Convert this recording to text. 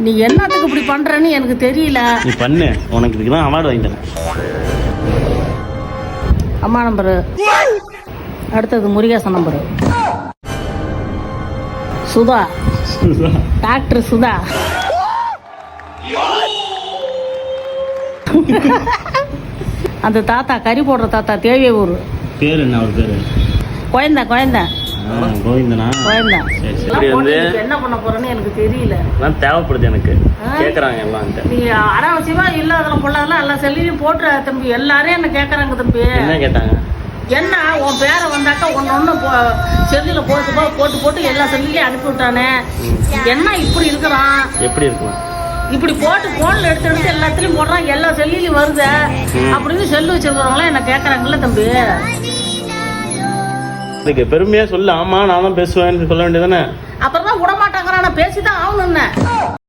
நீ என்னத்துக்கு இப்படி பண்றன்னு எனக்கு தெரியல. நீ பண்ணு, உனக்கு இதுக்கு தான் அவார்டு வாங்கி தரேன். அம்மா நம்பரு. அடுத்தது முருகேசன் நம்பரு. சுதா, டாக்டர் சுதா. அந்த தாத்தா கறி போடுற தாத்தா தேவையூர். பேர் என்ன அவர் பேரு? கோயந்தா. கோவிந்தனா? கோயந்தா. சரி வந்து என்ன பண்ண போறேன்னு எனக்கு தெரியல. எல்லாம் தேவைப்படுது எனக்கு. கேட்குறாங்க எல்லாம். நீ அனாவசியமா இல்லாத பொண்ணாதெல்லாம் எல்லா செல்லையும் போட்டுற தம்பி. எல்லாரும் என்ன கேட்கறாங்க தம்பி. என்ன கேட்டாங்க? என்ன உன் பேரை வந்தாக்கா ஒன்று செல்லில் போட்டு எல்லா செல்லையும் அனுப்பி விட்டானே. என்ன இப்படி இருக்கிறான்? எப்படி இருக்கலாம்? இப்படி போட்டு போன்ல எடுத்து எல்லாத்துலயும் போடுறான். எல்லா செல்லிலையும் வருது அப்படின்னு செல்லு வச்சிருக்கிறவங்களாம் என்ன கேட்கறாங்கல்ல தம்பி. இதுக்கு பெருமையா சொல்லு. ஆமா நான் தான் பேசுவேன்னு சொல்ல வேண்டியதானே. அப்புறம் தான் விட மாட்டாங்கிறான். பேசிதான் ஆகணும்.